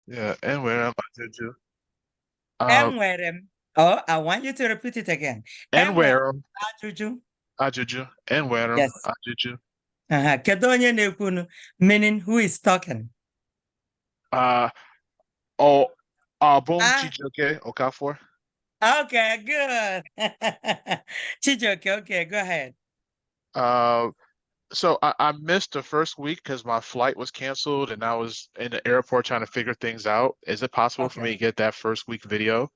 Yeah, enwere m ajụjụ. Enwere m. Oh, I want you to repeat it again. Enwere Enwere m ajụjụ. ajụjụ. Enwere m Yes. ajụjụ. Kedu onye na-ekwunu? Meaning who is talking? Uh, oh, Abum Ah, Chijioke Okafor. okay, good. Chijoke, okay, go ahead. Uh, so I missed the first week because my flight was canceled and I was in the airport trying to figure things out. Is it possible for me Okay. to get that first week video?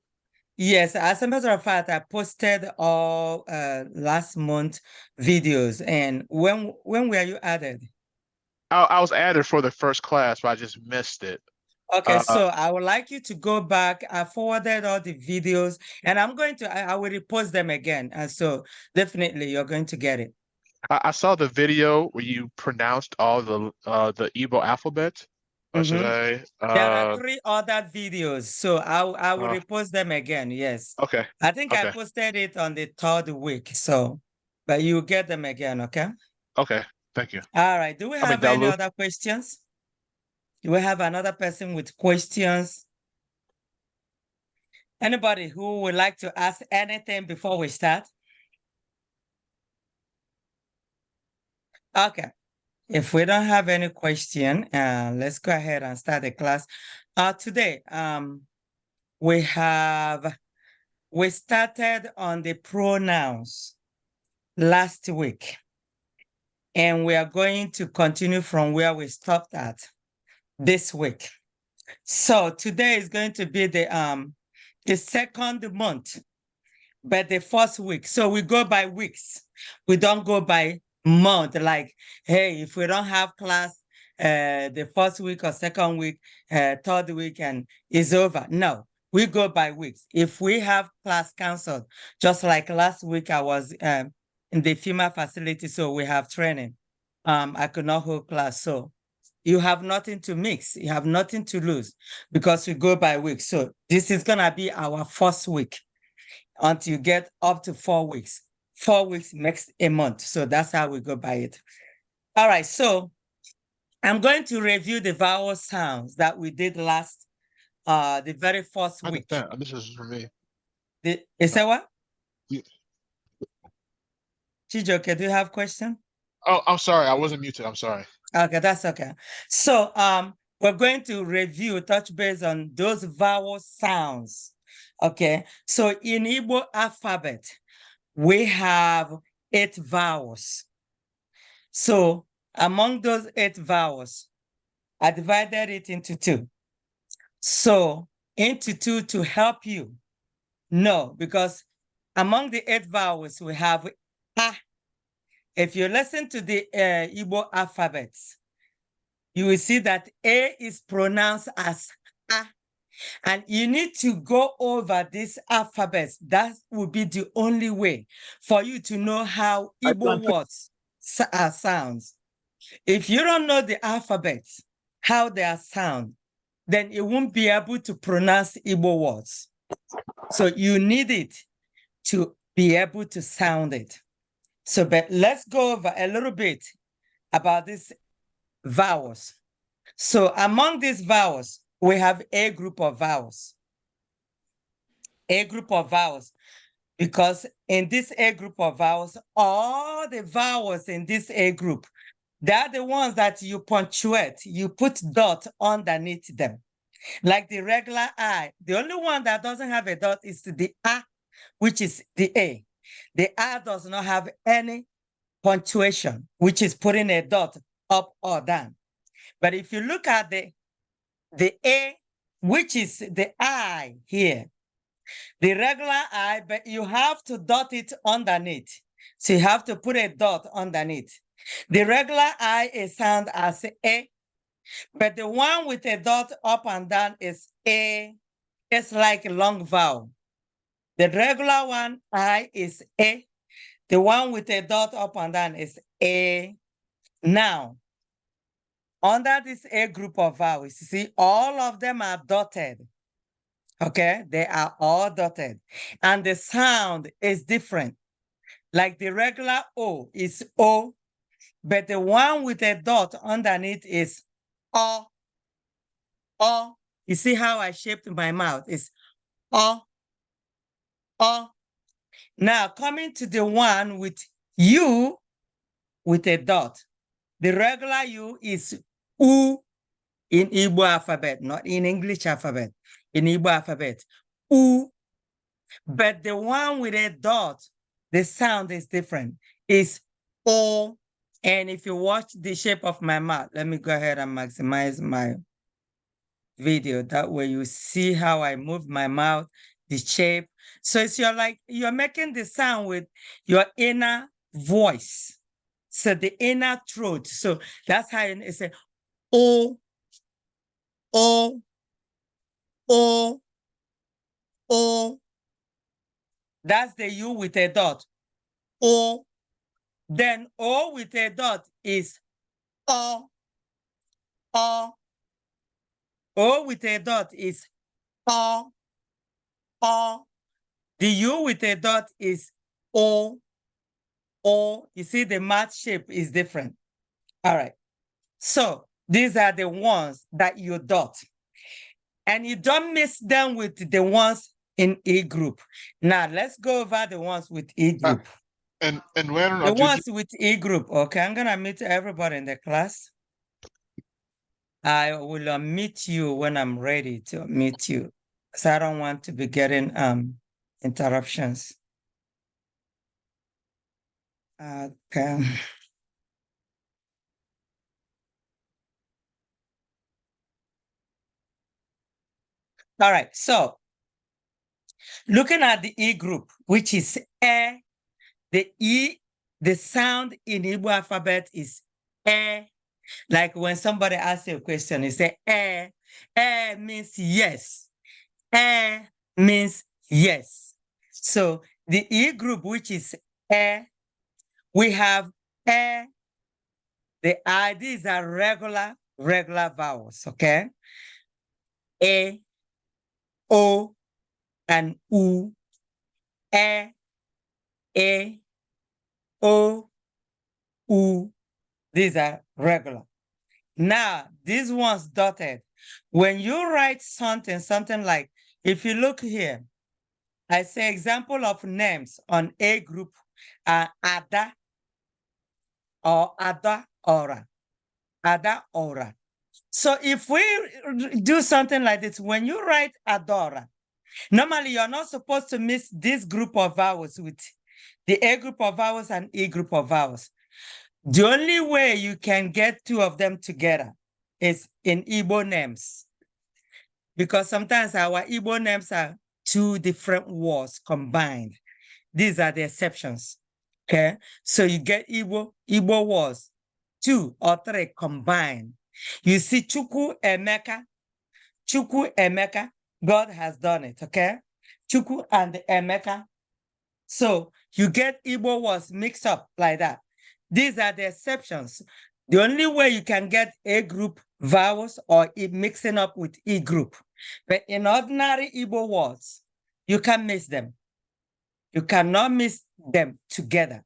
Yes, as a matter of fact, I posted all last month videos. And when were you added? I was added for the first class, but I just missed it. Okay, Uh, so I would like you to go back. I forwarded all the videos and I will repost them again. And so definitely you're going to get it. I saw the video where you pronounced all the Igbo alphabet, or should Mhm. I? There are three other videos, so I will Uh, repost them again. Yes, okay, I think I okay, posted it on the third week. So, but you get them again, okay? okay. Thank you. All right. Do we I mean, have any Dalu. other questions? Do we have another person with questions? Anybody who would like to ask anything before we start? Okay. If we don't have any question, let's go ahead and start the class. Today, we started on the pronouns last week, and we are going to continue from where we stopped at this week. So today is going to be the second month, but the first week. So we go by weeks. We don't go by month. Like, hey, if we don't have class the first week or second week, third week, and it's over. No, we go by weeks. If we have class canceled, just like last week, I was in the female facility, so we have training. I could not hold class, so you have nothing to mix. You have nothing to lose because we go by weeks. So this is gonna be our first week until you get up to 4 weeks. 4 weeks makes a month. So that's how we go by it. All right. So I'm going to review the vowel sounds that we did the very first I week. understand. This is for me. Is that what? You- Chijoke, do you have a question? Oh, I'm sorry. I wasn't muted. I'm sorry. Okay, that's okay. So we're going to review, touch base on those vowel sounds. Okay. So in Igbo alphabet, we have 8 vowels. So among those 8 vowels, I divided it into 2. So into 2 to help you know, because among the 8 vowels, we have A. If you listen to the Igbo alphabets, you will see that A is pronounced as A. And you need to go over these alphabets. That will be the only way for you to know how Igbo words sounds. If you don't know the alphabets, how they are sound, then you won't be able to pronounce Igbo words. So you need it to be able to sound it. So, but let's go over a little bit about these vowels. So among these vowels, we have a group of vowels. A group of vowels, because in this A group of vowels, all the vowels in this A group, they're the ones that you punctuate, you put dot underneath them. Like the regular I, the only one that doesn't have a dot is the A, which is the A. The A does not have any punctuation, which is putting a dot up or down. But if you look at the A, which is the I here, the regular I, but you have to dot it underneath. So you have to put a dot underneath. The regular I is sound as A, but the one with a dot up and down is A. It's like a long vowel. The regular one, I, is A. The one with a dot up and down is A. Now, under this A group of vowels, you see, all of them are dotted. Okay, they are all dotted. And the sound is different. Like the regular O is O, but the one with a dot underneath is O. O. You see how I shaped my mouth? It's oh, oh. Now coming to the one with U with a dot. The regular U is U in Igbo alphabet, not in English alphabet. In Igbo alphabet, U. But the one with a dot, the sound is different. It's O. And if you watch the shape of my mouth, let me go ahead and maximize my video. That way you see how I move my mouth, the shape. So it's you're making the sound with your inner voice. So the inner throat. So that's how it's a O, O, O, O. That's the U with a dot. O. Then O with a dot is O, O. O with a dot is O, O. The U with a dot is O, O. You see the mouth shape is different. All right. So these are the ones that you dot. And you don't mix them with the ones in E group. Now let's go over the ones with E group. And when The ones with E group. Okay, I'm gonna meet everybody in the class. I will meet you when I'm ready to meet you. So I don't want to be getting interruptions. Okay. All right, so looking at the E group, which is E, the sound in Igbo alphabet is E. Like when somebody asks you a question, you say E. E means yes. E means yes. So the E group, which is E, we have E. These are regular vowels, okay? E, O, and U. E, O, U. These are regular. Now, these ones dotted. When you write something like, if you look here, I say example of names on A group are Ada or Ada Ora. Ada Ora. So if we do something like this, when you write Adora, normally you're not supposed to mix this group of vowels with the A group of vowels and E group of vowels. The only way you can get two of them together is in Igbo names. Because sometimes our Igbo names are two different words combined. These are the exceptions, okay? So you get Igbo words, 2 or 3 combined. You see Chukwu Emeka, God has done it, okay? Chukwu and Emeka. So you get Igbo words mixed up like that. These are the exceptions. The only way you can get A group vowels or mixing up with E group. But in ordinary Igbo words, you can mix them. You cannot mix them together.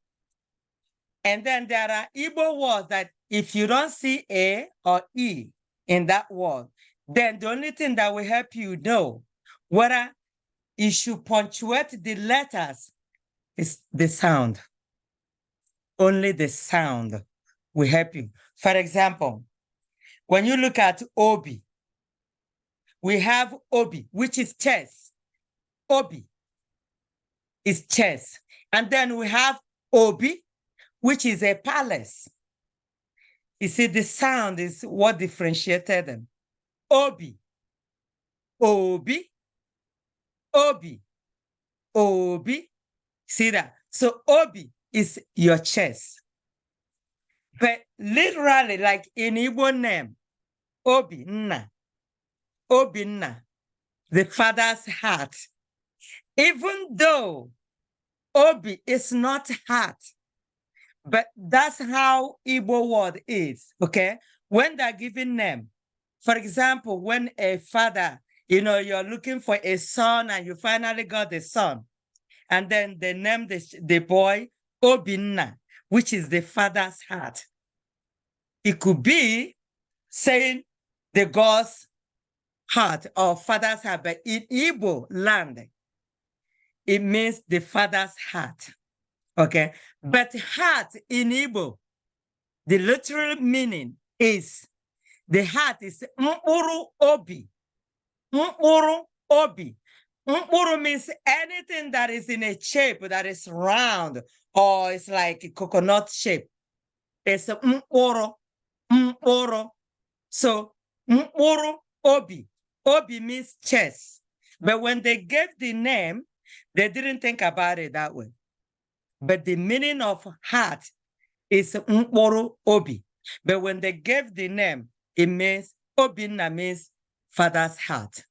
And then there are Igbo words that if you don't see A or E in that word, then the only thing that will help you know whether you should punctuate the letters is the sound. Only the sound will help you. For example, when you look at Obi, we have Obi, which is chest. Obi is chest. And then we have Obi, which is a palace. You see, the sound is what differentiated them. Obi, Obi, Obi, Obi. See that? So Obi is your chest. But literally, like in Igbo name, Obi Nna, Obi Nna, the father's heart. Even though Obi is not heart, but that's how Igbo word is, okay? When they're giving name, for example, when a father, you're looking for a son and you finally got a son, and then they name the boy Obinna, which is the father's heart. It could be saying the gods heart or father's heart, but in Igbo land, it means the father's heart. Okay. But heart in Igbo, the literal meaning is the heart is mkpụrụ obi. Mkpụrụ obi. Mkpụrụ means anything that is in a shape that is round or it's like a coconut shape. It's mkpụrụ. Mkpụrụ. So mkpụrụ obi. Obi means chest. But when they gave the name, they didn't think about it that way. But the meaning of heart is mkpụrụ obi. But when they gave the name, it means obinna means father's heart.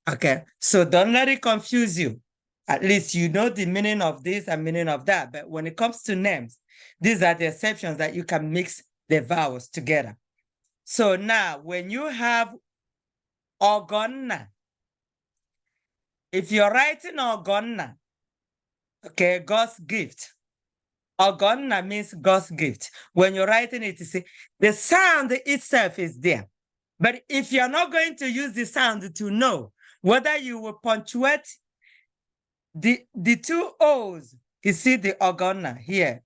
Okay, so don't let it confuse you. At least you know the meaning of this and meaning of that. But when it comes to names, these are the exceptions that you can mix the vowels together. So now when you have ogonna, if you're writing ogonna, okay, God's gift. Ogonna means God's gift. When you're writing it, you see, the sound itself is there. But if you're not going to use the sound to know whether you will punctuate the two O's, you see the ogonna here.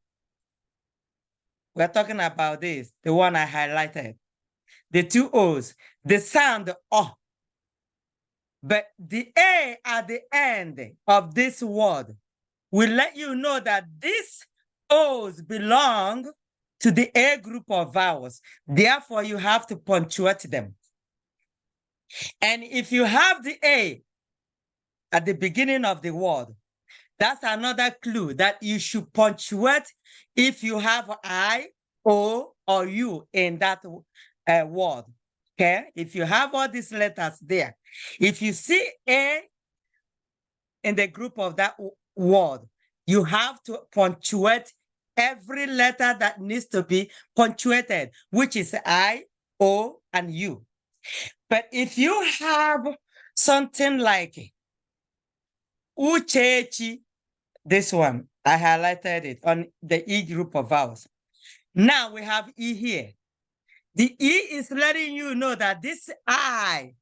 We're talking about this, the one I highlighted. The two O's, the sound O. But the A at the end of this word will let you know that these O's belong to the A group of vowels. Therefore, you have to punctuate them. And if you have the A at the beginning of the word, that's another clue that you should punctuate if you have I, O, or U in that word. Okay? If you have all these letters there, if you see A in the group of that word, you have to punctuate every letter that needs to be punctuated, which is I, O, and U. But if you have something like Uchechi, this one, I highlighted it on the E group of vowels. Now we have E here. The E is letting you know that this I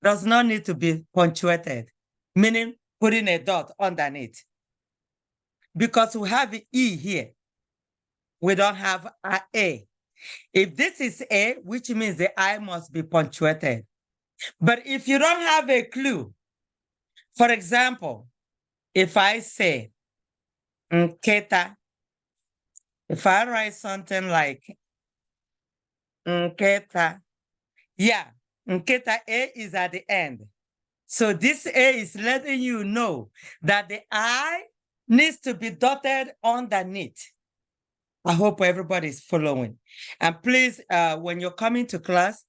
does not need to be punctuated, meaning putting a dot underneath. Because we have the E here, we don't have an A. If this is A, which means the I must be punctuated. But if you don't have a clue, for example, if I say Nketa, if I write something like Nketa, yeah, Nketa A is at the end. So this A is letting you know that the I needs to be dotted underneath. I hope everybody's following. And please, when you're coming to class,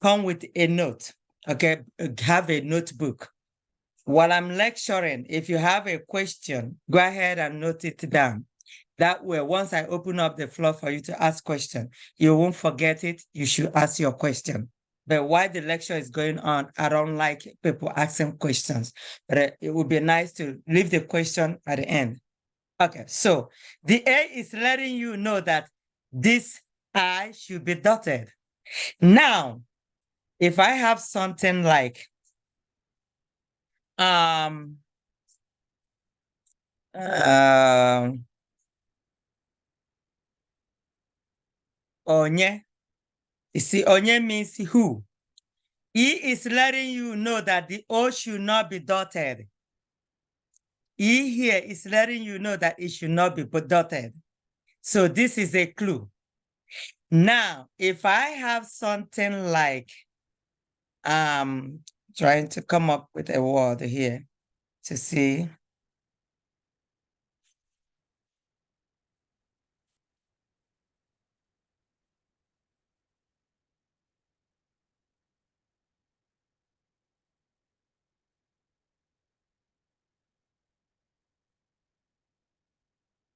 come with a note, okay? Have a notebook. While I'm lecturing, if you have a question, go ahead and note it down. That way, once I open up the floor for you to ask questions, you won't forget it. You should ask your question. But while the lecture is going on, I don't like people asking questions. But it would be nice to leave the question at the end. Okay, so the A is letting you know that this I should be dotted. Now, if I have something like onye, you see, onye means who. E is letting you know that the O should not be dotted. E here is letting you know that it should not be dotted. So this is a clue. Now, if I have something like, trying to come up with a word here to see.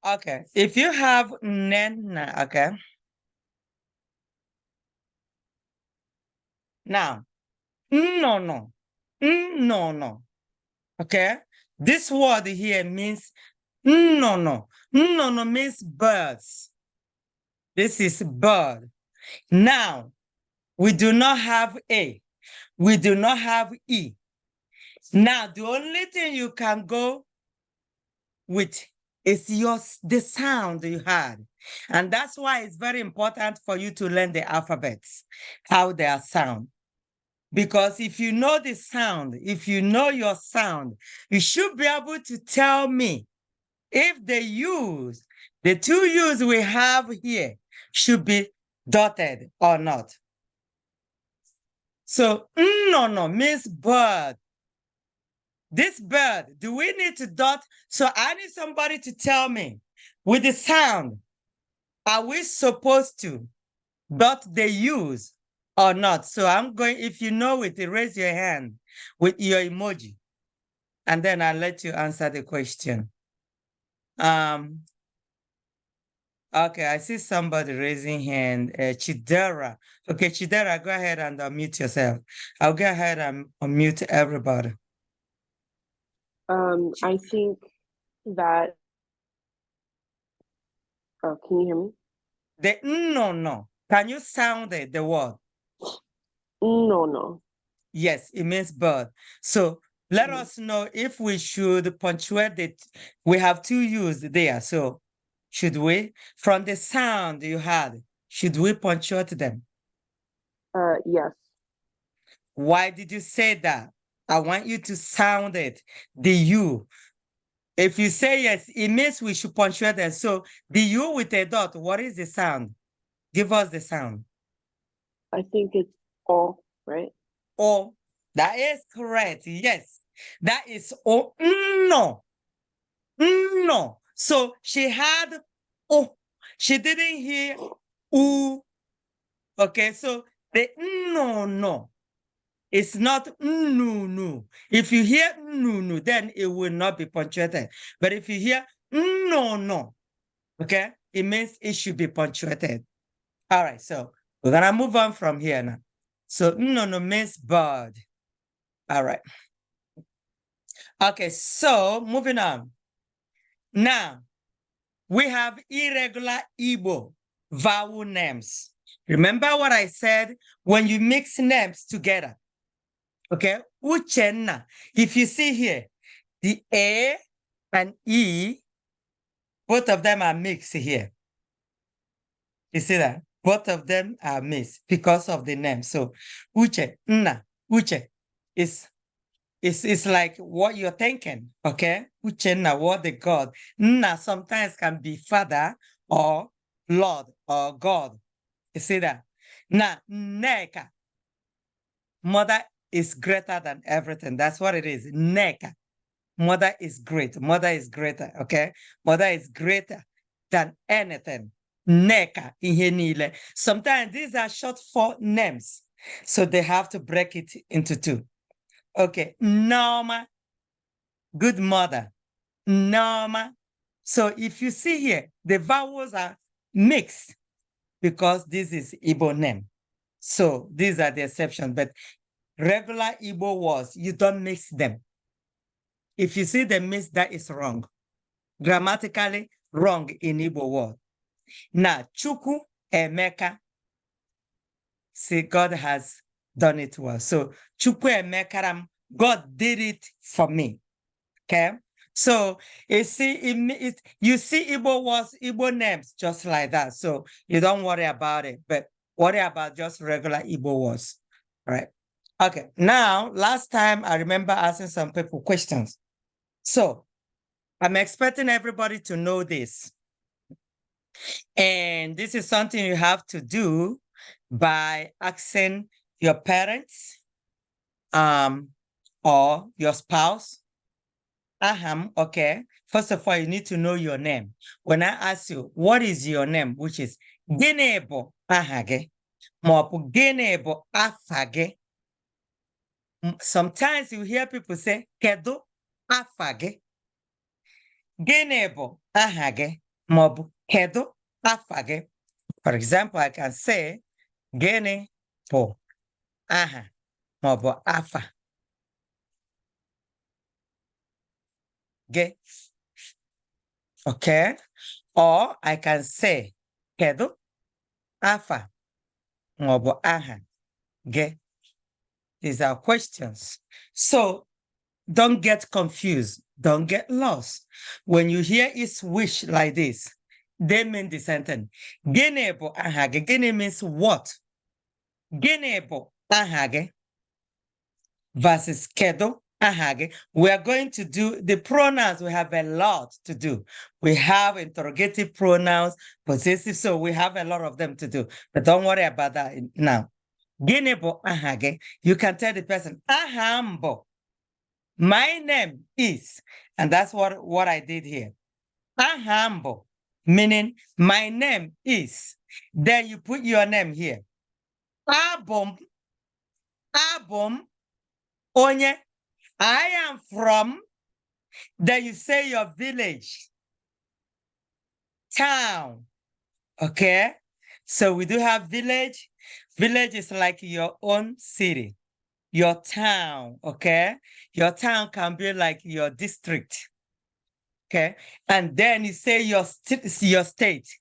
Okay, if you have nena, okay. Now, no. Okay, this word here means no. No means birds. This is bird. Now, we do not have A. We do not have E. Now, the only thing you can go with is the sound you had. And that's why it's very important for you to learn the alphabets, how they are sound. Because if you know the sound, if you know your sound, you should be able to tell me if the two U's we have here should be dotted or not. So, no means bird. This bird, do we need to dot? So I need somebody to tell me with the sound, are we supposed to dot the U's or not? So I'm going, if you know it, raise your hand with your emoji, and then I'll let you answer the question. Okay, I see somebody raising hand, Chidera. Okay, Chidera, go ahead and unmute yourself. I'll go ahead and unmute everybody. I think that, can you hear me? The no. Can you sound it, the word? No. Yes, it means bird. So let us know if we should punctuate it. We have two U's there. So should we? From the sound you had, should we punctuate them? Yes. Why did you say that? I want you to sound it, the U. If you say yes, it means we should punctuate them. So the U with a dot, what is the sound? Give us the sound. I think it's all, right? Oh, that is correct. Yes, that is oh no. No. So she had oh. She didn't hear ooh. Okay, so the no. It's not no. If you hear no, then it will not be punctuated. But if you hear no, okay, it means it should be punctuated. All right, so we're gonna move on from here now. So no means bird. All right. Okay, so moving on. Now we have irregular Igbo vowel names. Remember what I said when you mix names together? Okay, Uchenna. If you see here, the A and E, both of them are mixed here. You see that? Both of them are mixed because of the name. So Uche, Nna, Uche is like what you're thinking, okay? Uchenna, what the God. Nna sometimes can be father or Lord or God. You see that? Now, Neka, mother is greater than everything. That's what it is. Neka. Mother is great. Mother is greater, okay? Mother is greater than anything. Neka, ihe niile. Sometimes these are short for names, so they have to break it into two. Okay, Norma, good mother. Norma. So if you see here, the vowels are mixed because this is Igbo name. So these are the exceptions, but regular Igbo words, you don't mix them. If you see them mixed, that is wrong. Grammatically wrong in Igbo word. Now, Chukwu Emeka, see, God has done it well. So, Chukwu Emekaram, God did it for me. Okay? So, you see, you see Igbo words, Igbo names, just like that. So, you don't worry about it, but worry about just regular Igbo words. Right? Okay. Now, last time I remember asking some people questions. So, I'm expecting everybody to know this. And this is something you have to do by asking your parents or your spouse. Aham, okay. First of all, you need to know your name. When I ask you, what is your name? Which is gịnị bụ aha gị? Maọbụ gịnị bụ afa gị? Sometimes you hear people say, kedu afa gị? Gịnị bụ aha gị? Maọbụ kedu afa gị? For example, I can say, gịnị bụ aha maọbụ afa gị? Okay? Or I can say, kedu afa maọbụ aha gị? These are questions. So don't get confused. Don't get lost. When you hear is wish like this, they mean the sentence. Gịnị bụ aha gị? Gịnị means what? Gịnị bụ aha gị? Versus kedu aha gị. We are going to do the pronouns. We have a lot to do. We have interrogative pronouns, possessive, so we have a lot of them to do. But don't worry about that now. Gịnị bụ aha gị? You can tell the person, aha m bụ. My name is, and that's what I did here. Aha m bụ, meaning my name is. Then you put your name here. Abum, onye. I am from. Then you say your village, town. Okay. So we do have village. Village is like your own city, your town. Okay. Your town can be like your district. Okay. And then you say your state.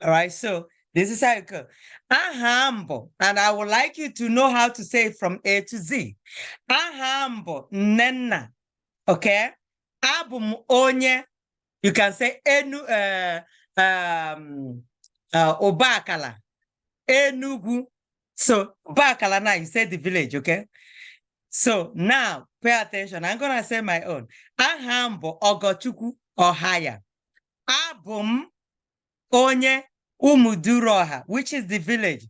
All right. So this is how it goes. Ahambo. And I would like you to know how to say it from A to Z. Ahambo. Nena. Okay. Abum onye. You can say enu obakala. Enugu. So Bakala now you say the village, okay? So now pay attention. I'm gonna say my own. Ahambo Ogochuku Ohaya. Abum Onye Umuduroha, which is the village.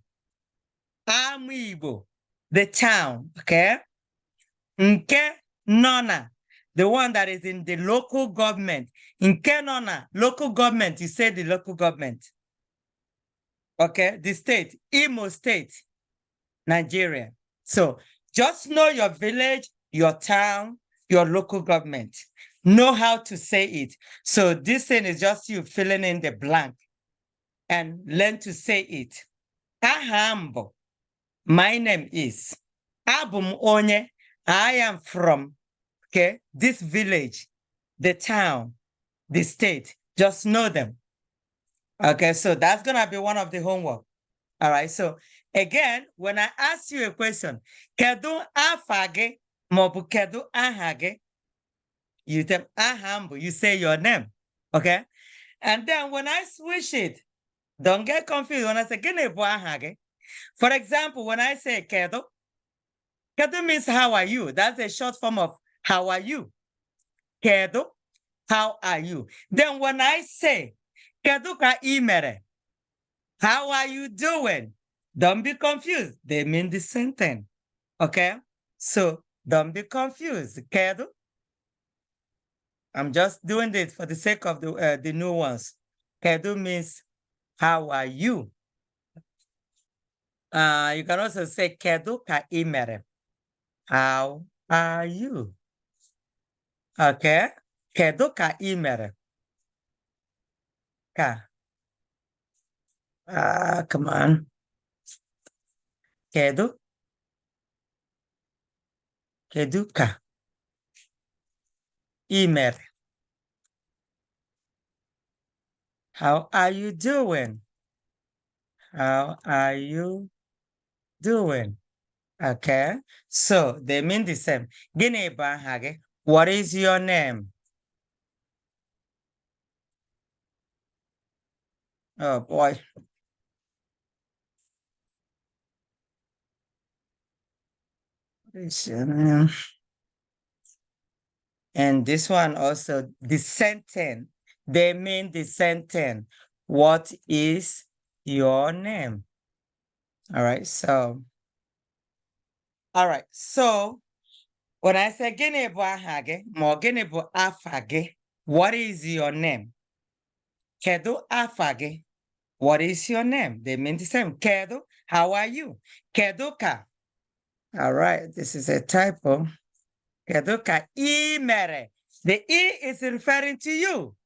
Amibo, the town, okay? Nke Nona, the one that is in the local government. Nke Nona, local government, you say the local government. Okay, the state, Imo State, Nigeria. So just know your village, your town, your local government. Know how to say it. So this thing is just you filling in the blank and learn to say it. Ahambo. My name is Abum Onye. I am from, okay, this village, the town, the state. Just know them. Okay, so that's going to be one of the homework. All right, so again, when I ask you a question, kedu afage mobu kedu ahage, you tell ahambu, you say your name, okay? And then when I switch it, don't get confused when I say gene bu ahage. For example, when I say kedu, kedu means how are you? That's a short form of how are you? Kedu, how are you? Then when I say kedu ka imere, how are you doing? Don't be confused. They mean the same thing. Okay? So don't be confused. Kedu? I'm just doing this for the sake of the new ones. Kedu means how are you? You can also say kedu ka imere. How are you? Okay? Kedu ka imere. Ka. Come on. Kedu? Kedu ka? Imere. How are you doing? How are you doing? Okay, so they mean the same. Gịnị bụ aha gị? What is your name? Oh boy. What is your name? And this one also, the sentence. They mean the sentence. What is your name? All right, so when I say gịnị bụ aha gị, ma ọ gịnị bụ afa gị, what is your name? Kedu afa gị? What is your name? They mean the same. Kedu, how are you? Kedu ka? All right, this is a typo. Kedu ka I mere? The I is referring to you.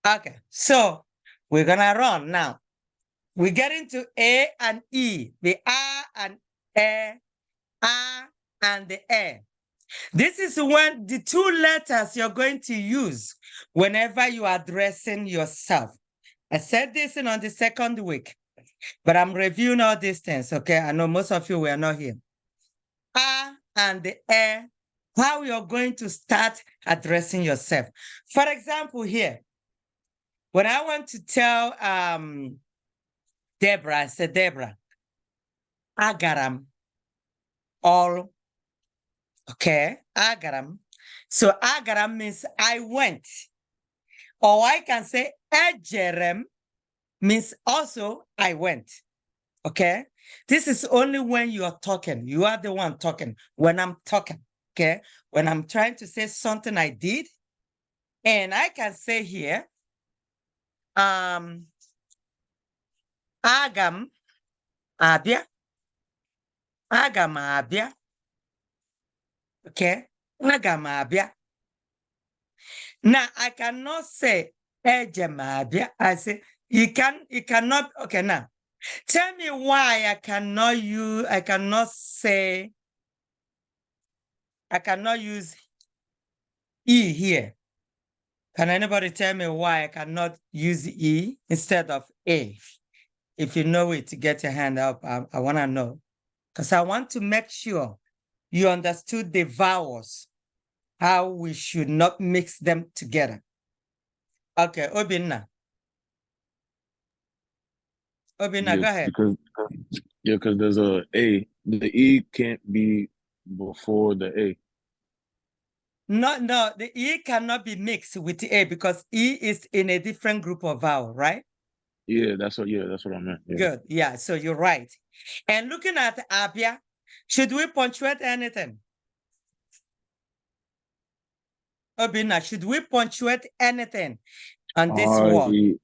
Okay, so we're gonna run now. We get into A and E, the A and E, A and the E. This is when the two letters you're going to use whenever you are addressing yourself. I said this on the second week, but I'm reviewing all these things, okay? I know most of you were not here. and the how you're going to start addressing yourself. For example, here, when I want to tell Deborah, I said, Deborah, agaram, all, okay, agaram. So agaram means I went. Or I can say ejerem means also I went. Okay. This is only when you are talking. You are the one talking. When I'm talking, okay. When I'm trying to say something I did, and I can say here, agam abia, agam abia, okay, agam abia. Now I cannot say ejem abia. I say you cannot. Okay, now tell me why I cannot use E here. Can anybody tell me why I cannot use E instead of A? If you know it, get your hand up. I want to know. Because I want to make sure you understood the vowels, how we should not mix them together. Okay, Obinna. Obinna, Yeah, go ahead. because there's a A. The E can't be before the A. No, the E cannot be mixed with the A because E is in a different group of vowel, right? Yeah, that's what I meant. Yeah. Good. Yeah, so you're right. And looking at Abia, should we punctuate anything? Obinna, should we punctuate anything on this word?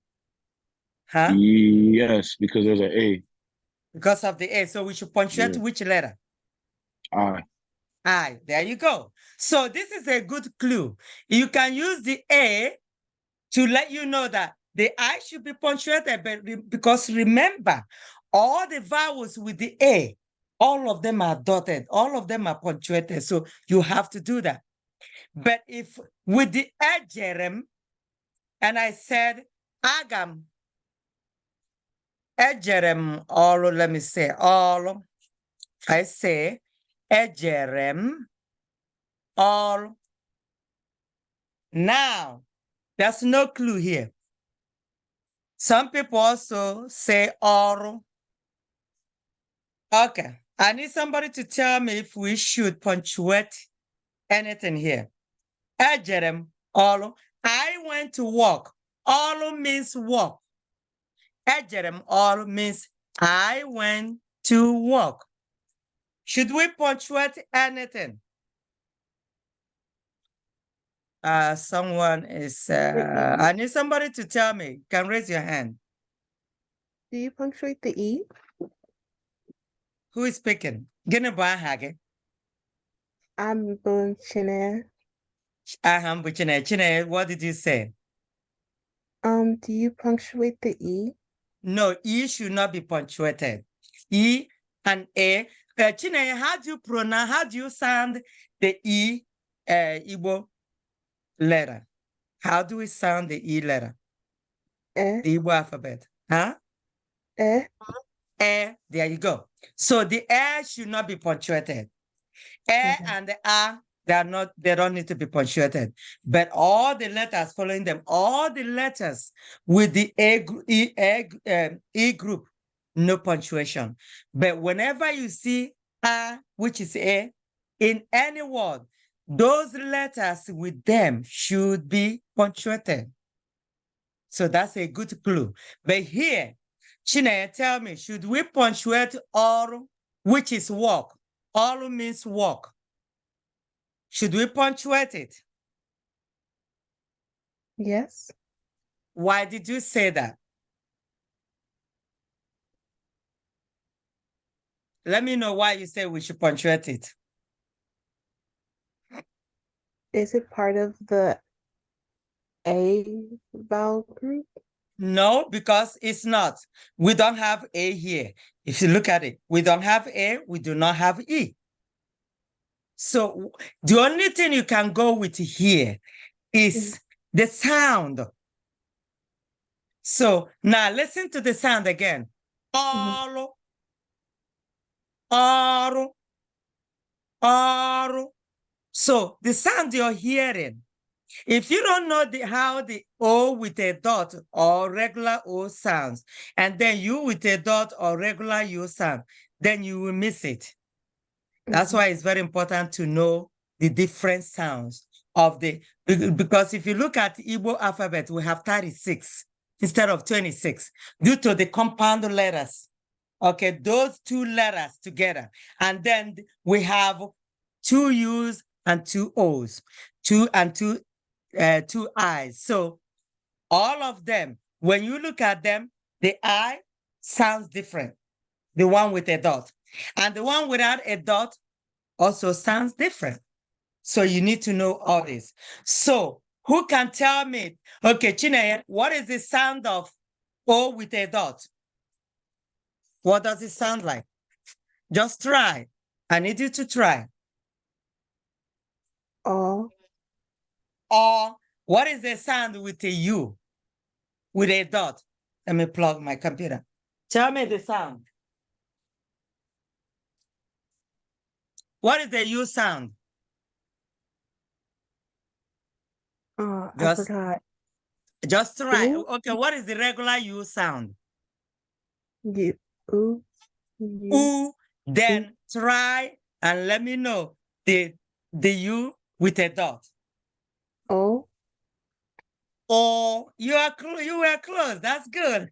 Huh? Yes, because there's an A. Because of the A. So we should punctuate which letter? I. I. There you go. So this is a good clue. You can use the A to let you know that the I should be punctuated, but because remember, all the vowels with the A, all of them are dotted, all of them are punctuated. So you have to do that. But if with the ejerem, and I said agam, ejerem, all, let me say, all, I say ejerem, all. Now, there's no clue here. Some people also say all. Okay, I need somebody to tell me if we should punctuate anything here. Ejerem, all. I went to work. All means work. Ejerem, all means I went to work. Should we punctuate anything? Someone is, I need somebody to tell me. Can raise your hand. Do you punctuate the E? Who is speaking? Gini bụ aha gị? I'm doing Chine. Aha m bụ Chine. What did you say? Do you punctuate the E? No, E should not be punctuated. E and A. Chine, how do you sound the E Igbo letter? How do we sound the E letter? Eh? The Igbo alphabet. Huh? Eh? There you go. So the should not be punctuated. And the they don't need to be punctuated. But all the letters following them, all the letters with the E group, no punctuation. But whenever you see A, which is A, in any word, those letters with them should be punctuated. So that's a good clue. But here, Chineye, tell me, should we punctuate all, which is walk? All means walk. Should we punctuate it? Yes. Why did you say that? Let me know why you say we should punctuate it. Is it part of the A vowel group? No, because it's not. We don't have A here. If you look at it, we don't have A, we do not have E. So the only thing you can go with here is the sound. So now listen to the sound again. All, all. or. So the sound you're hearing, if you don't know how the O with a dot or regular O sounds, and then U with a dot or regular U sound, then you will miss it. That's why it's very important to know the different sounds of because if you look at the Igbo alphabet, we have 36 instead of 26 due to the compound letters. Okay, those two letters together. And then we have 2 U's and 2 O's, two I's. So all of them, when you look at them, the I sounds different, the one with a dot. And the one without a dot also sounds different. So you need to know all this. So who can tell me, okay, Chineye, what is the sound of O with a dot? What does it sound like? Just try. I need you to try. All. Or what is the sound with a U, with a dot? Let me plug my computer. Tell me the sound. What is the U sound? I Just, forgot. just try. Ooh. Okay, what is the regular U sound? You. Ooh. You. Ooh, then try and let me know the U with a dot. Oh. Oh, you were close. That's good.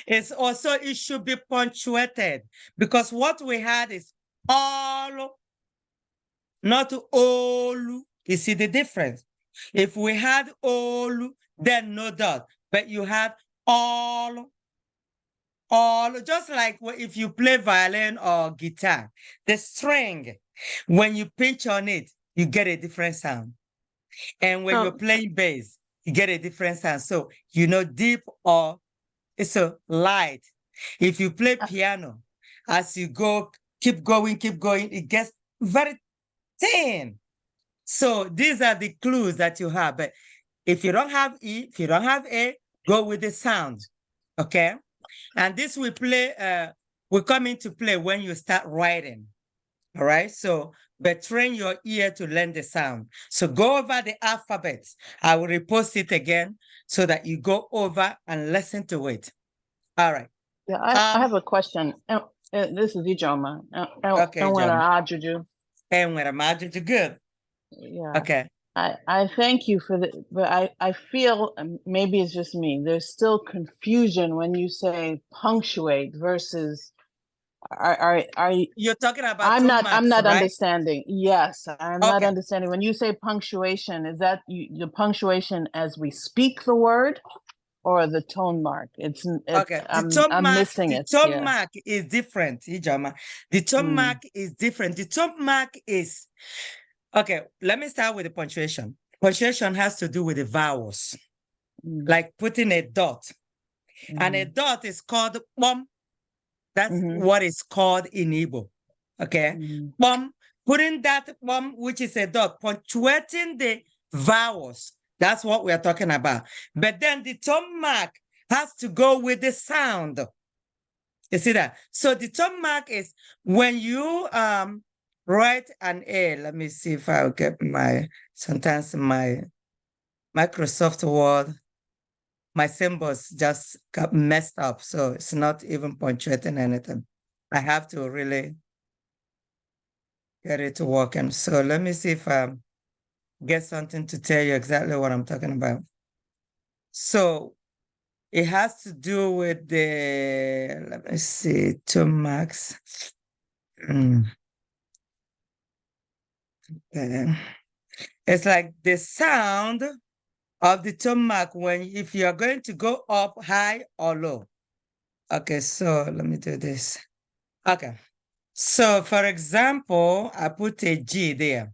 It's also, it should be punctuated because what we had is all, not all. You see the difference? If we had all, then no dot, but you had all, just like if you play violin or guitar, the string, when you pinch on it, you get a different sound. And when you're playing bass, you get a different sound. So, deep or it's a light. If you play piano, as you go, keep going, it gets very thin. So these are the clues that you have. But if you don't have E, if you don't have A, go with the sound. Okay? And this will come into play when you start writing. All right. So, but train your ear to learn the sound. So go over the alphabets. I will repost it again so that you go over and listen to it. All right. Yeah, I have a question. This is Ijoma. Okay, Ijoma. Ajuju. And when I'm out, you're good. Yeah. Okay. I thank you for the, but I feel maybe it's just me. There's still confusion when you say punctuate versus are you? You're talking about I'm not right? understanding. Yes, I'm not Okay. understanding. When you say punctuation, is that the punctuation as we speak the word, or the tone mark? It's Okay. I'm missing it. The tone mark is different, Ijoma. The tone mark is different. The tone mark is okay. Let me start with the punctuation. Punctuation has to do with the vowels, like putting a dot. And a dot is called bum. That's what it's called in Igbo. Okay. Bum. Putting that bum, which is a dot, punctuating the vowels. That's what we're talking about. But then the tone mark has to go with the sound. You see that? So the tone mark is when you write an A. Let me see if I'll get sometimes my Microsoft Word, my symbols just got messed up. So it's not even punctuating anything. I have to really get it to working. So let me see if I get something to tell you exactly what I'm talking about. So it has to do with let me see, tone marks. Okay. It's like the sound of the tone mark if you are going to go up high or low. Okay, so let me do this. Okay. So for example, I put a G there.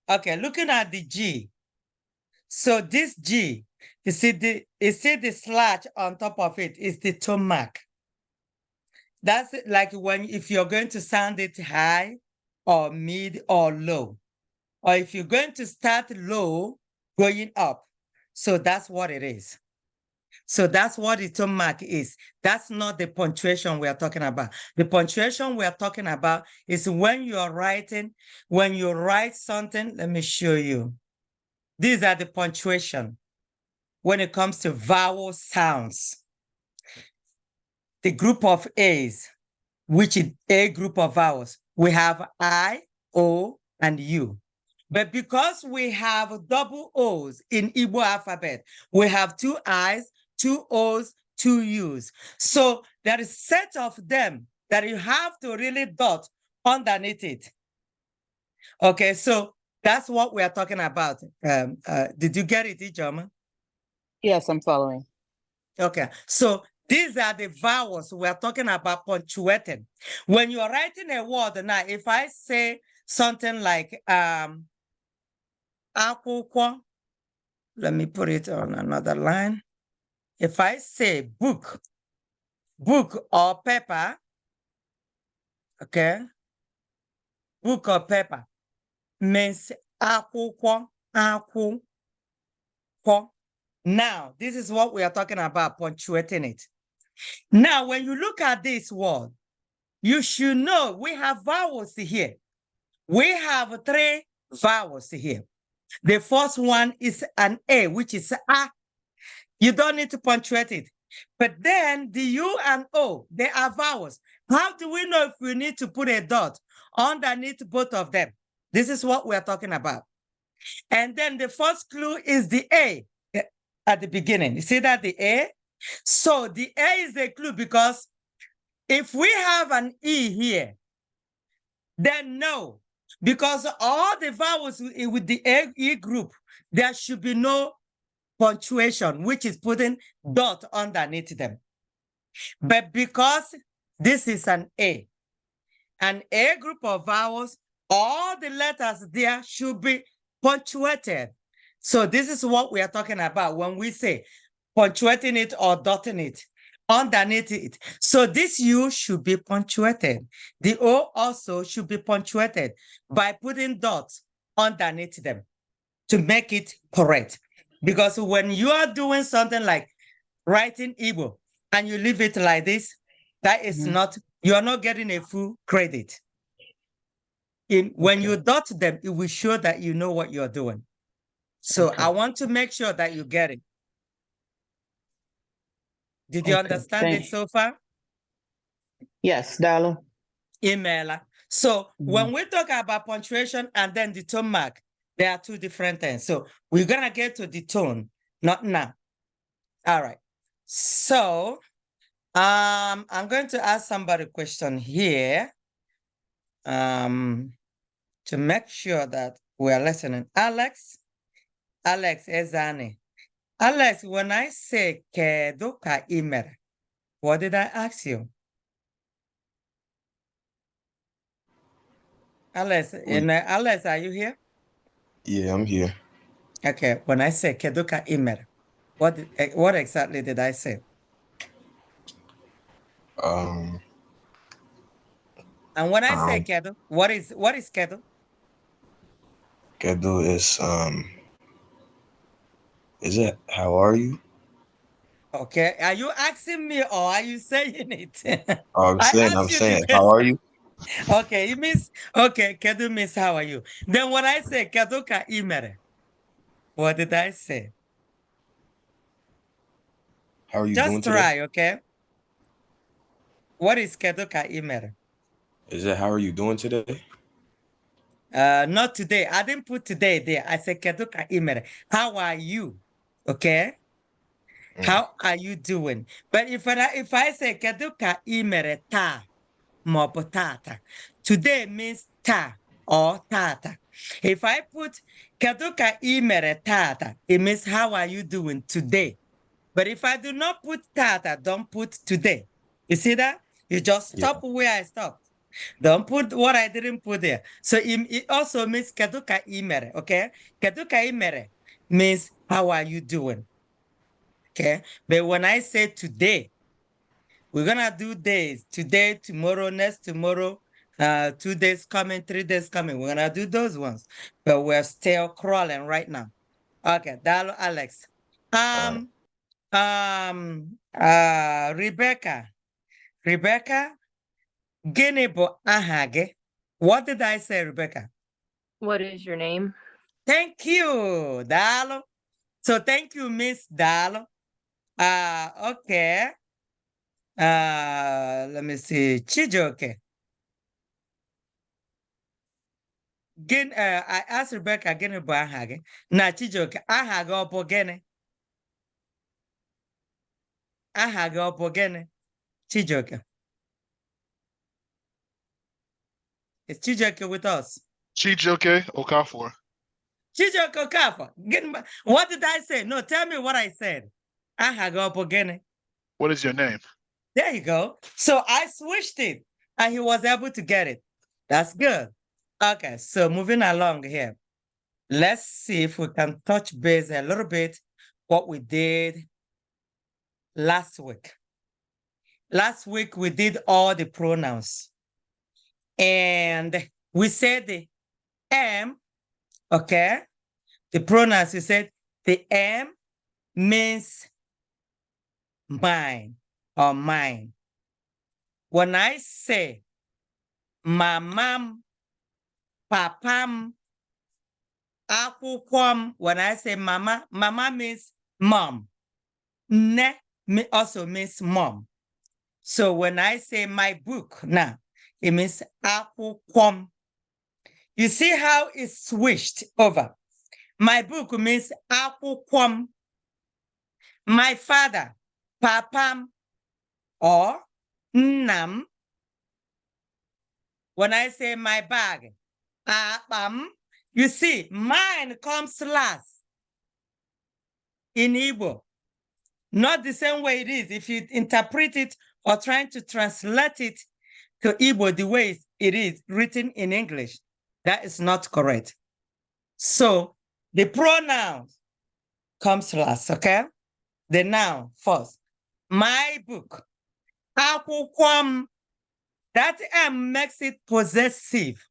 Okay, looking at the G. So this G, you see the slash on top of it is the tone mark. That's like if you're going to sound it high or mid or low, or if you're going to start low, going up. So that's what it is. So that's what the tone mark is. That's not the punctuation we are talking about. The punctuation we are talking about is when you are writing, when you write something, let me show you. These are the punctuation when it comes to vowel sounds. The group of A's, which is a group of vowels, we have I, O, and U. But because we have double O's in Igbo alphabet, we have two I's, two O's, two U's. So there is a set of them that you have to really dot underneath it. Okay, so that's what we are talking about. Did you get it, Ijoma? Yes, I'm following. Okay, so these are the vowels we are talking about punctuating. When you are writing a word now, if I say something like akwụkwọ, let me put it on another line. If I say book or paper, okay, book or paper means akwụkwọ, akwụkwọ. Now, this is what we are talking about, punctuating it. Now, when you look at this word, you should know we have vowels here. We have three vowels here. The first one is an A, which is A. You don't need to punctuate it. But then the U and O, they are vowels. How do we know if we need to put a dot underneath both of them? This is what we're talking about. And then the first clue is the A at the beginning. You see that the A? So the A is a clue because if we have an E here, then no, because all the vowels with the E group, there should be no punctuation, which is putting dot underneath them. But because this is an A group of vowels, all the letters there should be punctuated. So this is what we are talking about when we say punctuating it or dotting it underneath it. So this U should be punctuated. The O also should be punctuated by putting dots underneath them to make it correct. Because when you are doing something like writing Igbo and you leave it like this, that is not, you are not getting a full credit. When you dot them, it will show that you know what you're doing. So I want to make sure that you get it. Did you understand it so far? Yes, Dalu. Emailer. So when we talk about punctuation and then the tone mark, there are two different things. So we're gonna get to the tone, not now. All right. So I'm going to ask somebody a question here to make sure that we are listening. Alex Ezani. Alex, when I say kedu ka imere, what did I ask you? Alex, Alex, are you here? Yeah, I'm here. Okay, when I say kedu ka imere, what exactly did I say? Um, And when I say kedu, what is kedu? Kedu is it how are you? Okay, are you asking me or are you saying it? Oh, I'm you the saying, how are you? Okay, it means, okay, kedu means how are you? Then when I say kedu ka imere, what did I say? How are you Just doing today? try, okay? What is kedu ka imere? Is it how are you doing today? Not today. I didn't put today there. I said kedu ka imere. How are you? Okay? How are you doing? But if I say kedu ka imere ta maọbụ tata, today means ta or tata. If I put kedu ka imere tata, it means how are you doing today? But if I do not put tata, don't put today. You see that? You just stop where I stopped. Don't put what I didn't put there. So it also means kedu ka imere, okay? Kedu ka imere means how are you doing? Okay? But when I say today, we're gonna do days. Today, tomorrow, next tomorrow, 2 days coming, 3 days coming. We're gonna do those ones. But we're still crawling right now. Okay, Dalo Alex. All right. Rebecca. Rebecca, gịnị bụ aha gị? What did I say, Rebecca? What is your name? Thank you, Dalo. So thank you, Miss Dalo. Okay. Let me see. Chijoke. I asked Rebecca gịnị bụ aha gị? Na Chijoke, aha gị ọ bụ gịnị? Aha gị ọ bụ gịnị? Chijoke. Is Chijoke with us? Chijoke Okafor. Chijoke Okafor. What did I say? No, tell me what I said. Aha gị ọ bụ gịnị? What is your name? There you go. So I switched it and he was able to get it. That's good. Okay, so moving along here. Let's see if we can touch base a little bit what we did last week. Last week, we did all the pronouns. And we said the am, okay? The pronouns, we said the am means mine or mine. When I say mamam, papam, akwukwam, when I say mama, mama means mom. Ne also means mom. So when I say my book now, it means akwukwam. You see how it's switched over. My book means akwukwam. My father, papam, or nnam. When I say my bag, apam, you see, mine comes last in Igbo. Not the same way it is. If you interpret it or trying to translate it to Igbo the way it is written in English, that is not correct. So the pronoun comes last, okay? The noun first. My book. Akwukwam. That M makes it possessive.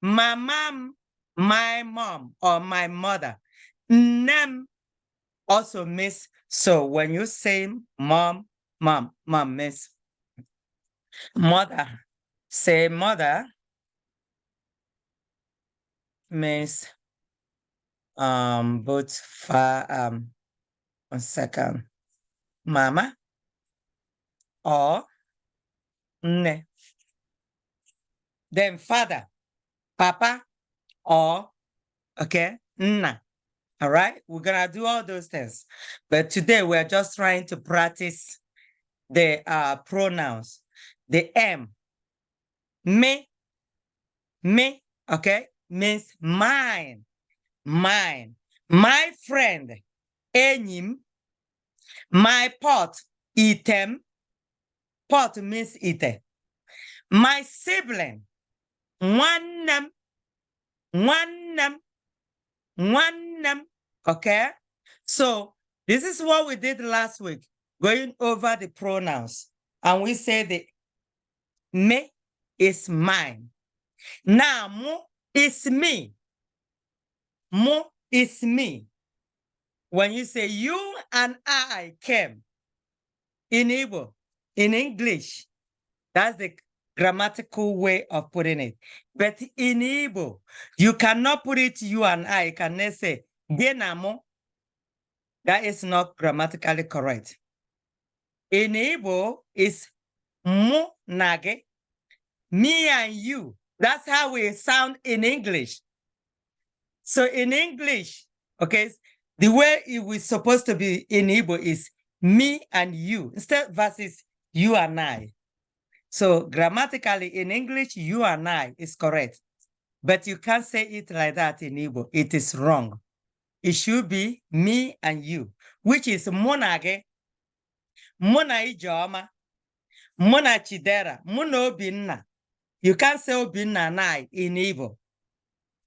My mom, my mom, or my mother. Nem also means, so when you say mom, mom, mom means mother. Say mother means both one second, mama or ne. Then father, papa or okay, nna. All right, we're gonna do all those things. But today we're just trying to practice the pronouns. The M, me, okay, means mine, mine. My friend, enyim. My pot, item. Pot means ite. My sibling, nwannem, nwannem, nwannem. Okay? So this is what we did last week, going over the pronouns. And we say the me is mine. Now, mo is me. Mo is me. When you say you and I came in Igbo, in English, that's the grammatical way of putting it. But in Igbo, you cannot put it you and I. You cannot say, genamo. That is not grammatically correct. In Igbo, it's mu nage, me and you. That's how we sound in English. So in English, okay, the way it was supposed to be in Igbo is me and you, instead versus you and I. So grammatically in English, you and I is correct. But you can't say it like that in Igbo. It is wrong. It should be me and you, which is monage, mona ijeoma, mona chidera, mona obinna. You can't say obinna and I in Igbo.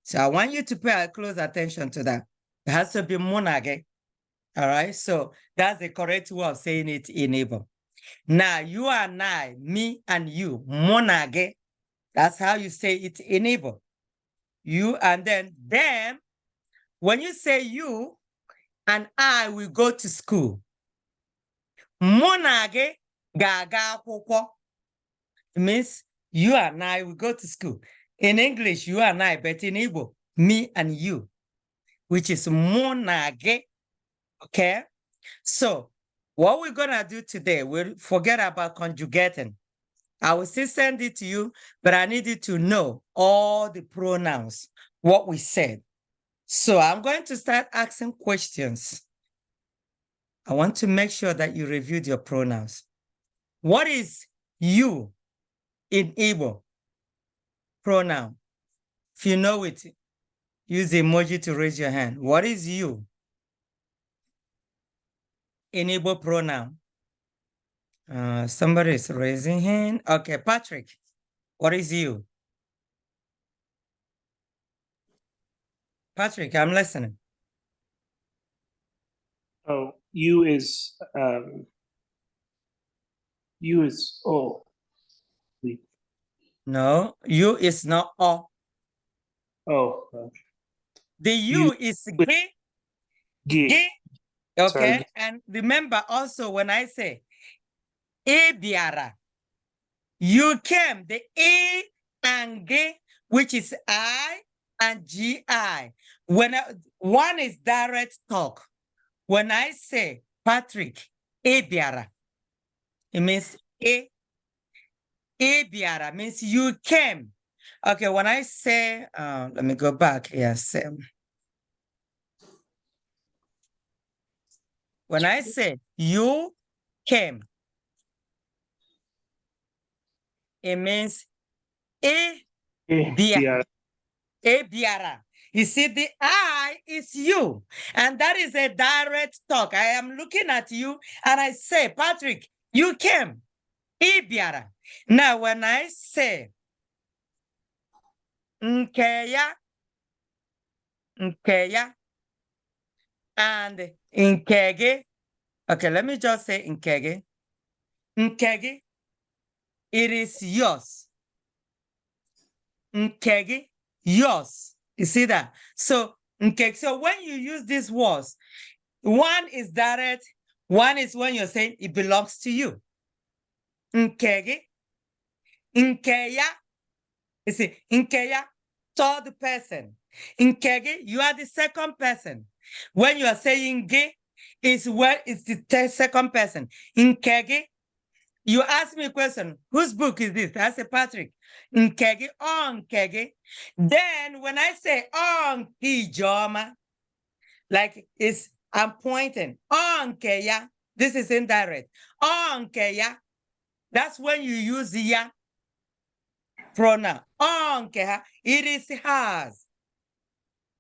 So I want you to pay close attention to that. It has to be monage. All right. So that's the correct way of saying it in Igbo. Now you and I, me and you, monage. That's how you say it in Igbo. You and then them. When you say you, and I will go to school. Mụ na gị ga-aga akwụkwọ. It means you and I will go to school. In English, you and I, but in Igbo, me and you, which is mụ na gị. Okay? So, what we're going to do today, we'll forget about conjugating. I will still send it to you, but I need you to know all the pronouns, what we said. So I'm going to start asking questions. I want to make sure that you reviewed your pronouns. What is you in Igbo? Pronoun. If you know it, use the emoji to raise your hand. What is you in Igbo pronoun? Somebody is raising hand. Okay, Patrick, what is you? Patrick, I'm listening. Oh, you is oh. No, you is not all. Oh, The you is ge. Ge. Okay, Sorry. and remember also when I say e biara, you came, the e and ge, which is I and gi. When one is direct talk, when I say Patrick e biara, it means e biara means you came. Okay, when I say, let me go back. Yes. When I say you came, it means e biara. E biara. You see, the I is you. And that is a direct talk. I am looking at you and I say, Patrick, you came. E biara. Now, when I say nkeya, nkeya, and nkege, okay, let me just say nkege. Nkege, it is yours. Nkege, yours. You see that? So, nkege. So when you use these words, one is direct, one is when you're saying it belongs to you. Nkege, nkeya. You see, nkeya, third person. Nkege, you are the second person. When you are saying ge, it's where it's the second person. Nkege, you ask me a question, whose book is this? I say, Patrick. Nkege, on nkege. Then when I say on Ijoma, like I'm pointing, on keya, this is indirect. On keya, that's when you use the ya pronoun. On keha, it is hers.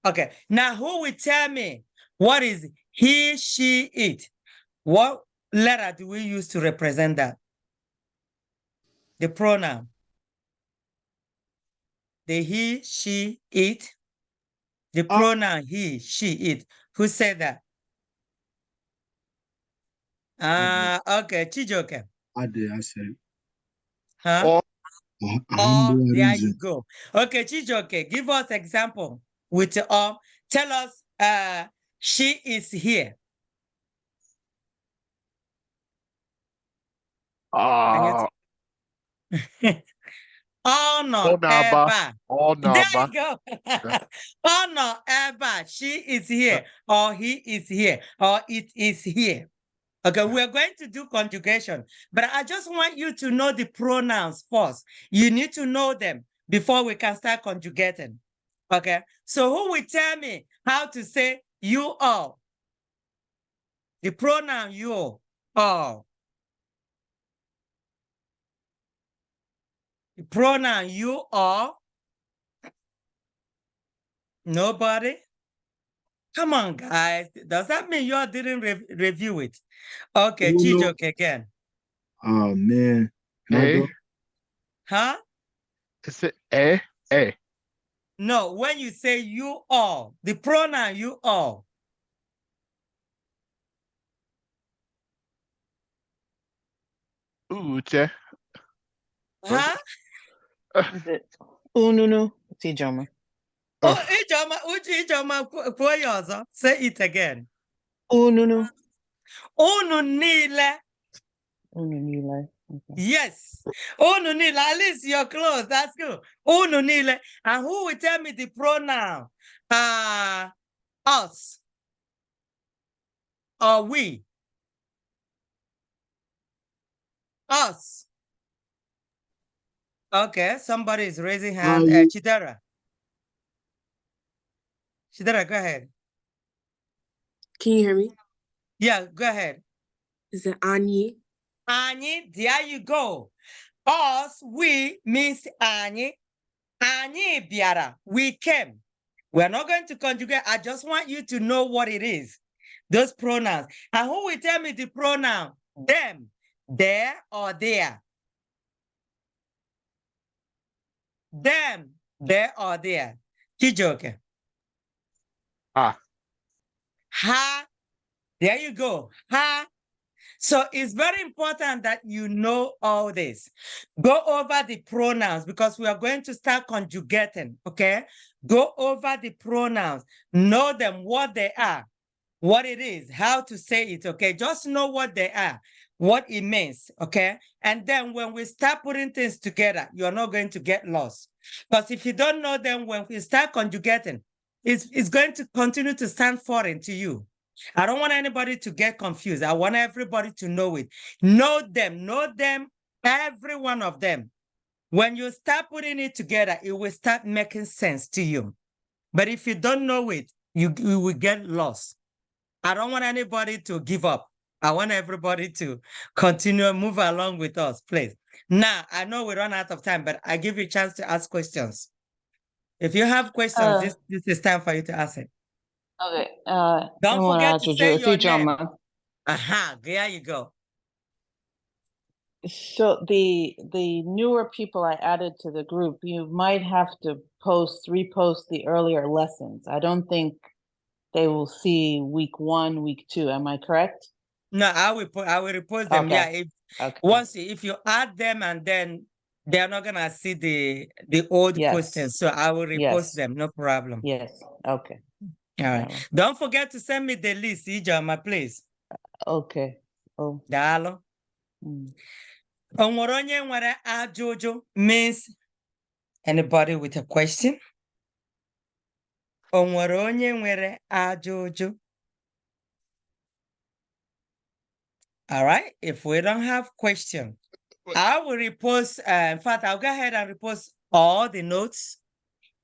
Okay, now who will tell me what is he, she, it? What letter do we use to represent that? The pronoun. The he, she, it. The pronoun he, she, it. Who said that? Okay, Chijoke. I did. I said. Huh? All Oh, there you go. Okay, Chijoke, give us example with tell us she is here. Oh no, Onaba. Eba. There Onaba. you go. Oh no, Eba. She is here, or he is here, or it is here. Okay, we're going to do conjugation, but I just want you to know the pronouns first. You need to know them before we can start conjugating. Okay, so who will tell me how to say you all? The pronoun you all. The pronoun you all. Nobody? Come on, guys. Does that mean you all didn't review it? Okay, Chijoke again. Oh man. Can I go? Huh? Is it a? A. No, when you say you all, the pronoun you all. Uche. Huh? Is it ununu? Tijoma. Oh, Ijoma, Uche, Ijoma, kwuo ya ọzọ. Say it again. Ununu. Unu niile. Ununile. Okay. Yes. Unu niile. At least you're close. That's good. Unu niile. And who will tell me the pronoun? Us. Or we. Us. Okay. Somebody is raising hand. Chidera. Chidera, go ahead. Can you hear me? Yeah, go ahead. Is it Anyi? Anyị, there you go. Us, we means anyị. Anyị biara, we came. We're not going to conjugate. I just want you to know what it is. Those pronouns. And who will tell me the pronoun? Them, there or there? Them, there or there? Kijoke. Ah. Ha. There you go. Ha. So it's very important that you know all this. Go over the pronouns because we are going to start conjugating, okay? Go over the pronouns. Know them, what they are, what it is, how to say it, okay? Just know what they are, what it means, okay? And then when we start putting things together, you're not going to get lost. Because if you don't know them, when we start conjugating, it's going to continue to stand foreign to you. I don't want anybody to get confused. I want everybody to know it. Know them, every one of them. When you start putting it together, it will start making sense to you. But if you don't know it, you will get lost. I don't want anybody to give up. I want everybody to continue, move along with us, please. Now, I know we run out of time, but I give you a chance to ask questions. If you have questions, this is time for you to ask it. Okay. Don't forget to say your name. Aha, there you go. So the newer people I added to the group, you might have to repost the earlier lessons. I don't think they will see week 1, week 2. Am I correct? No, I will repost them. Okay. Yeah, if you add them and then they're not gonna see the old questions, so I will repost them. No problem. Yes. Okay. All right. Don't forget to send me the list, Ijoma, please. Okay. Oh. Dalo. Onwere onye nwere ajụjụ means anybody with a question. Onwere onye nwere ajụjụ. All right. If we don't have question, I will repost. In fact, I'll go ahead and repost all the notes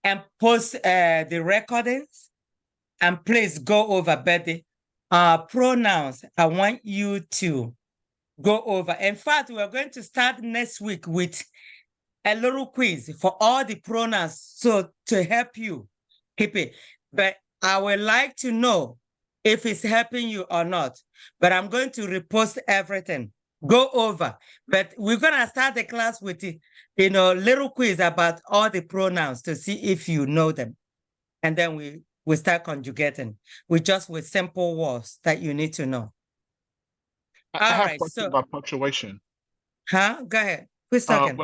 and post the recordings. And please go over, Betty. Pronouns, I want you to go over. In fact, we're going to start next week with a little quiz for all the pronouns, so to help you keep it. But I would like to know if it's helping you or not. But I'm going to repost everything. Go over. But we're gonna start the class with little quiz about all the pronouns to see if you know them. And then we start conjugating with simple words that you need to know. I have a question about punctuation. Huh? Go ahead. Who's talking?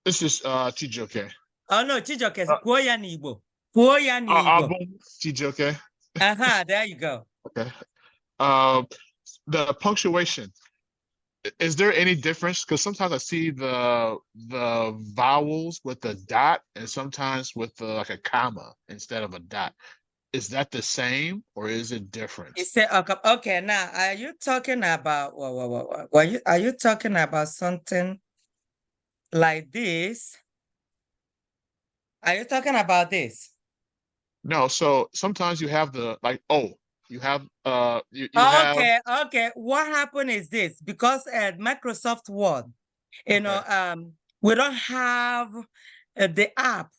This is Chijoke. Oh no, Chijoke. Kwuo ya n'Igbo. Kwuo ya n'Igbo. Chijoke. There you go. Okay. The punctuation. Is there any difference? Because sometimes I see the vowels with a dot and sometimes with like a comma instead of a dot. Is that the same or is it different? Okay, now are you talking about are you talking about something like this? Are you talking about this? No, so sometimes you have you have okay. What happened is this, because at Microsoft Word, we don't have the app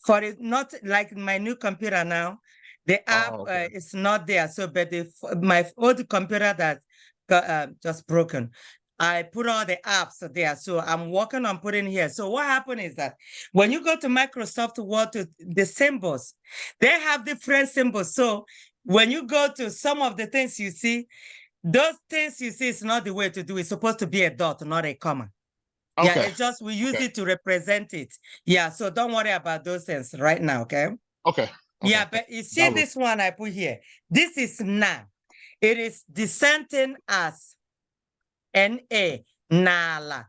for it, not like my new computer now. The app is not there. So, but my old computer that got just broken, I put all the apps there. So I'm working on putting here. So what happened is that when you go to Microsoft Word, the symbols, they have different symbols. So when you go to some of the things you see, those things you see is not the way to do it. It's supposed to be a dot, not a comma. Okay. Yeah, it's just we use it to represent it. Yeah, so don't worry about those things right now, okay? Okay. Yeah, but you see this one I put here. This is na. It is dissenting as N-A, nala.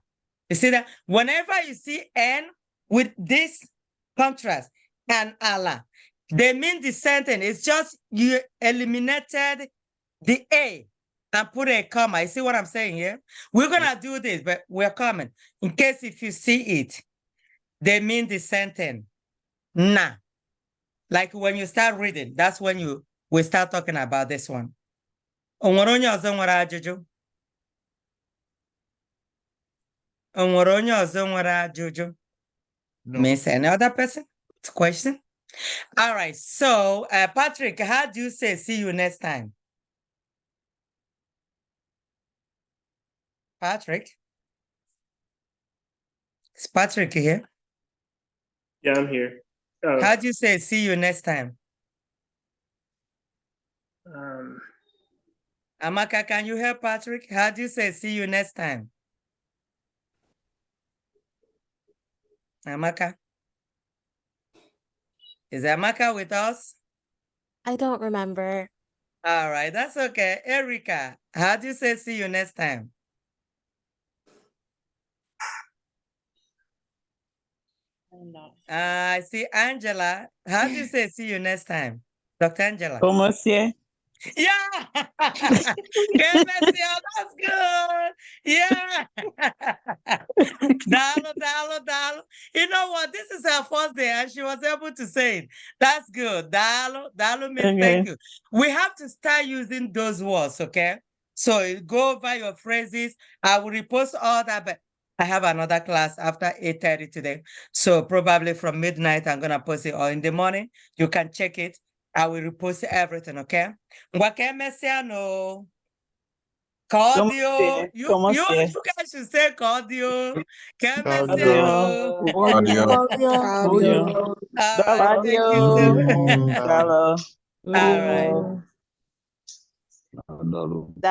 You see that? Whenever you see N with this contrast and ala, they mean dissenting. It's just you eliminated the A and put a comma. You see what I'm saying here? We're gonna do this, but we're coming. In case if you see it, they mean dissenting. Na. Like when you start reading, that's when we start talking about this one. Onwere onye ọzọ nwere ajụjụ? Onwere onye ọzọ nwere ajụjụ? No. Miss any other person? Question? All right. So, Patrick, how do you say see you next time? Patrick? Is Patrick here? Yeah, I'm here. How do you say see you next time? Amaka, can you help Patrick? How do you say see you next time? Amaka? Is Amaka with us? I don't remember. All right, that's okay. Erica, how do you say see you next time? I see Angela. How do you say see you next time? Dr. Angela. ¿Cómo se? Yeah. That's good. Yeah. Dalo. You know what? This is her first day and she was able to say it. That's good. Dalo means thank you. We have to start using those words, okay? So go over your phrases. I will repost all that, but I have another class after 8:30 today. So probably from midnight, I'm going to post it, or in the morning. You can check it. I will repost everything, okay? Mesiano. Cardio. You guys should say cardio. Audio. Audio. All right, thank you too. Dalo. All right.